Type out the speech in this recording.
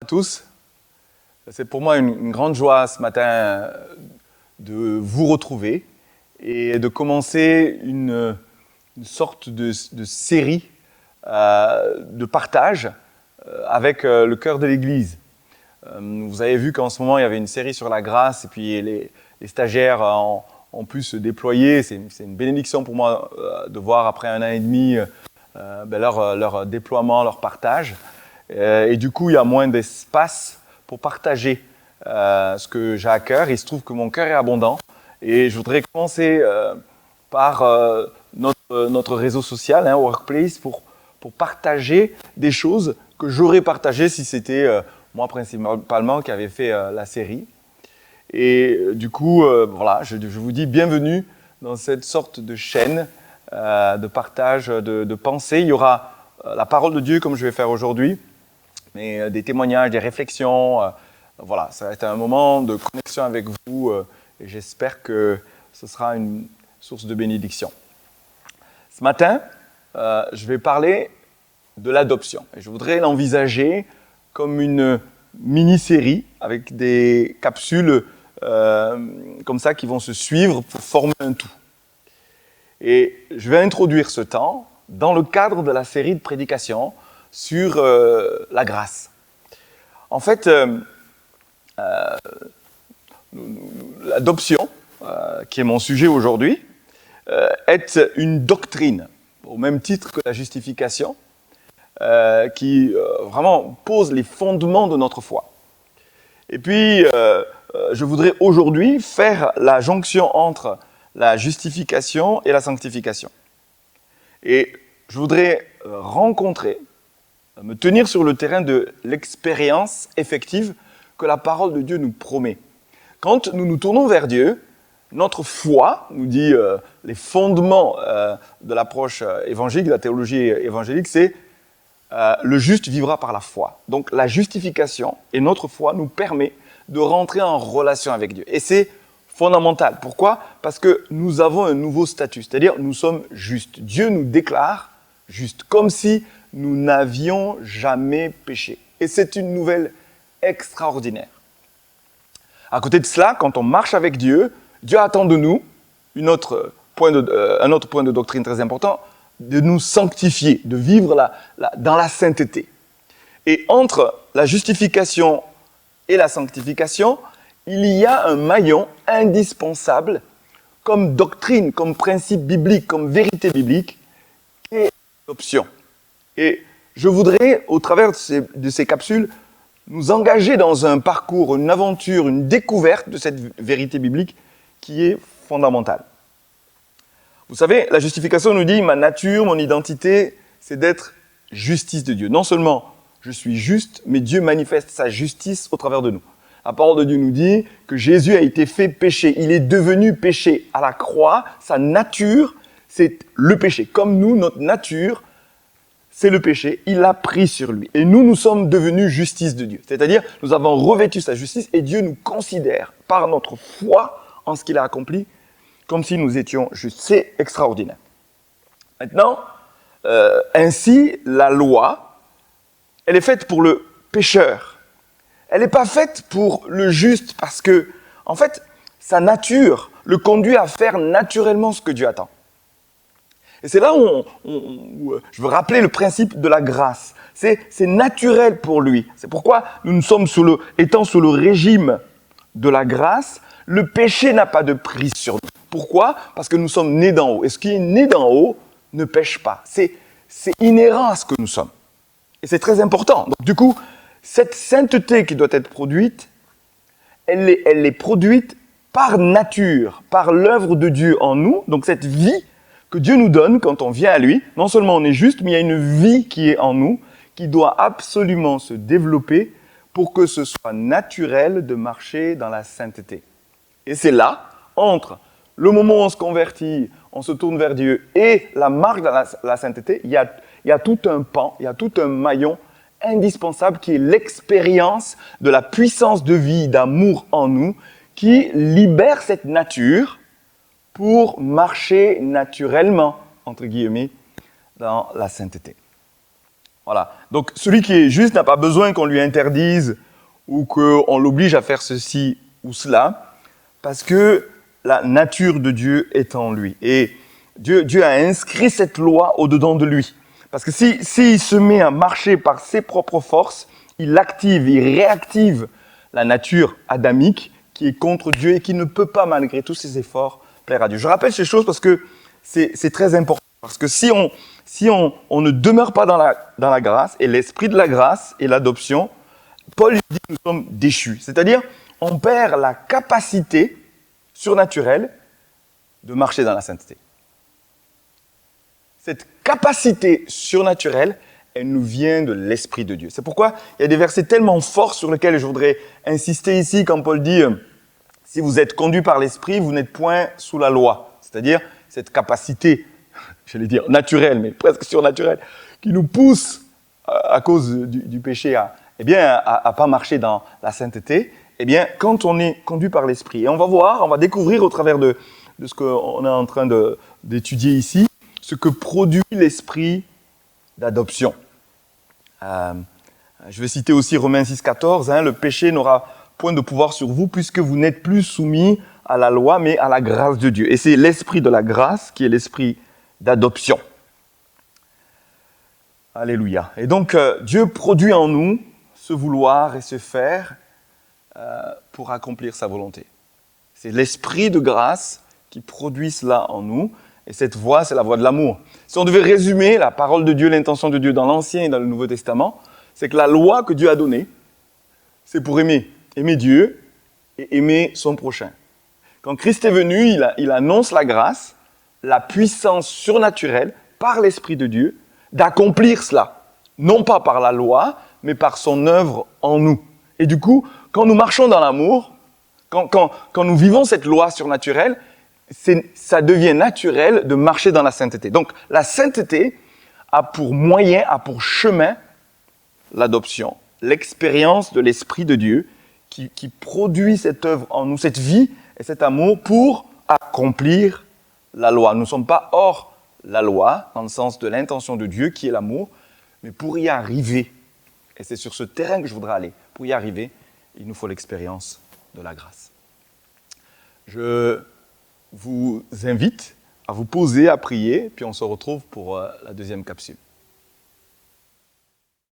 À tous. C'est pour moi une grande joie ce matin de vous retrouver et de commencer une sorte de série de partage avec le cœur de l'Église. Vous avez vu qu'en ce moment, il y avait une série sur la grâce et puis les stagiaires ont pu se déployer. C'est une bénédiction pour moi de voir après 1 an et demi leur déploiement, leur partage. Et du coup, il y a moins d'espace pour partager ce que j'ai à cœur. Il se trouve que mon cœur est abondant. Et je voudrais commencer par notre réseau social, Workplace, pour partager des choses que j'aurais partagées si c'était moi principalement qui avait fait la série. Et du coup, voilà, je vous dis bienvenue dans cette sorte de chaîne de partage, de pensée. Il y aura la parole de Dieu comme je vais faire aujourd'hui, mais des témoignages, des réflexions. Voilà, ça va être un moment de connexion avec vous et j'espère que ce sera une source de bénédiction. Ce matin, je vais parler de l'adoption. Et je voudrais l'envisager comme une mini-série avec des capsules comme ça qui vont se suivre pour former un tout. Et je vais introduire ce temps dans le cadre de la série de prédications sur la grâce. En fait, l'adoption, qui est mon sujet aujourd'hui, est une doctrine, au même titre que la justification, qui vraiment pose les fondements de notre foi. Et puis, je voudrais aujourd'hui faire la jonction entre la justification et la sanctification. Et je voudrais me tenir sur le terrain de l'expérience effective que la parole de Dieu nous promet. Quand nous nous tournons vers Dieu, notre foi, nous dit les fondements de l'approche évangélique, de la théologie évangélique, c'est le juste vivra par la foi. Donc la justification et notre foi nous permet de rentrer en relation avec Dieu. Et c'est fondamental. Pourquoi ? Parce que nous avons un nouveau statut, c'est-à-dire nous sommes justes. Dieu nous déclare justes, comme si nous n'avions jamais péché. Et c'est une nouvelle extraordinaire. À côté de cela, quand on marche avec Dieu, Dieu attend de nous un autre point de doctrine très important, de nous sanctifier, de vivre dans la sainteté. Et entre la justification et la sanctification, il y a un maillon indispensable comme doctrine, comme principe biblique, comme vérité biblique, qui est l'adoption. Et je voudrais, au travers de ces capsules, nous engager dans un parcours, une aventure, une découverte de cette vérité biblique qui est fondamentale. Vous savez, la justification nous dit « ma nature, mon identité, c'est d'être justice de Dieu ». Non seulement je suis juste, mais Dieu manifeste sa justice au travers de nous. La parole de Dieu nous dit que Jésus a été fait péché. Il est devenu péché à la croix. Sa nature, c'est le péché. Comme nous, notre nature, c'est le péché. Il l'a pris sur lui. Et nous sommes devenus justice de Dieu. C'est-à-dire, nous avons revêtu sa justice et Dieu nous considère par notre foi en ce qu'il a accompli comme si nous étions justes. C'est extraordinaire. Maintenant, ainsi, la loi, elle est faite pour le pécheur. Elle n'est pas faite pour le juste parce que, en fait, sa nature le conduit à faire naturellement ce que Dieu attend. Et c'est là où je veux rappeler le principe de la grâce. C'est naturel pour lui. C'est pourquoi nous sommes étant sous le régime de la grâce, le péché n'a pas de prise sur nous. Pourquoi ? Parce que nous sommes nés d'en haut. Et ce qui est né d'en haut ne pêche pas. C'est inhérent à ce que nous sommes. Et c'est très important. Donc, du coup, cette sainteté qui doit être produite, elle est produite par nature, par l'œuvre de Dieu en nous. Donc cette vie que Dieu nous donne quand on vient à lui, non seulement on est juste, mais il y a une vie qui est en nous, qui doit absolument se développer pour que ce soit naturel de marcher dans la sainteté. Et c'est là, entre le moment où on se convertit, on se tourne vers Dieu, et la marche dans la sainteté, il y a tout un pan, il y a tout un maillon indispensable qui est l'expérience de la puissance de vie, d'amour en nous, qui libère cette nature pour marcher naturellement, entre guillemets, dans la sainteté. Voilà. Donc, celui qui est juste n'a pas besoin qu'on lui interdise ou qu'on l'oblige à faire ceci ou cela, parce que la nature de Dieu est en lui. Et Dieu a inscrit cette loi au-dedans de lui. Parce que s'il se met à marcher par ses propres forces, il active, il réactive la nature adamique qui est contre Dieu et qui ne peut pas, malgré tous ses efforts, plaire à Dieu. Je rappelle ces choses parce que c'est très important. Parce que si on ne demeure pas dans la grâce, et l'esprit de la grâce et l'adoption, Paul dit que nous sommes déchus. C'est-à-dire, on perd la capacité surnaturelle de marcher dans la sainteté. Cette capacité surnaturelle, elle nous vient de l'Esprit de Dieu. C'est pourquoi il y a des versets tellement forts sur lesquels je voudrais insister ici quand Paul dit « Si vous êtes conduits par l'Esprit, vous n'êtes point sous la loi ». C'est-à-dire cette capacité, j'allais dire naturelle, mais presque surnaturelle, qui nous pousse à cause du péché à pas marcher dans la sainteté. Eh bien, quand on est conduit par l'Esprit, et on va découvrir au travers de ce qu'on est en train d'étudier ici, ce que produit l'esprit d'adoption. Je vais citer aussi Romains 6,14, le péché n'aura point de pouvoir sur vous puisque vous n'êtes plus soumis à la loi mais à la grâce de Dieu. Et c'est l'esprit de la grâce qui est l'esprit d'adoption. Alléluia. Et donc Dieu produit en nous ce vouloir et ce faire pour accomplir sa volonté. C'est l'esprit de grâce qui produit cela en nous. Et cette voie, c'est la voie de l'amour. Si on devait résumer la parole de Dieu, l'intention de Dieu dans l'Ancien et dans le Nouveau Testament, c'est que la loi que Dieu a donnée, c'est pour aimer Dieu et aimer son prochain. Quand Christ est venu, il annonce la grâce, la puissance surnaturelle par l'Esprit de Dieu d'accomplir cela. Non pas par la loi, mais par son œuvre en nous. Et du coup, quand nous marchons dans l'amour, quand nous vivons cette loi surnaturelle, ça devient naturel de marcher dans la sainteté. Donc, la sainteté a pour moyen, a pour chemin l'adoption, l'expérience de l'Esprit de Dieu qui produit cette œuvre en nous, cette vie et cet amour pour accomplir la loi. Nous ne sommes pas hors la loi, dans le sens de l'intention de Dieu qui est l'amour, mais pour y arriver, et c'est sur ce terrain que je voudrais aller, pour y arriver, il nous faut l'expérience de la grâce. Je vous invite à vous poser, à prier, puis on se retrouve pour la deuxième capsule.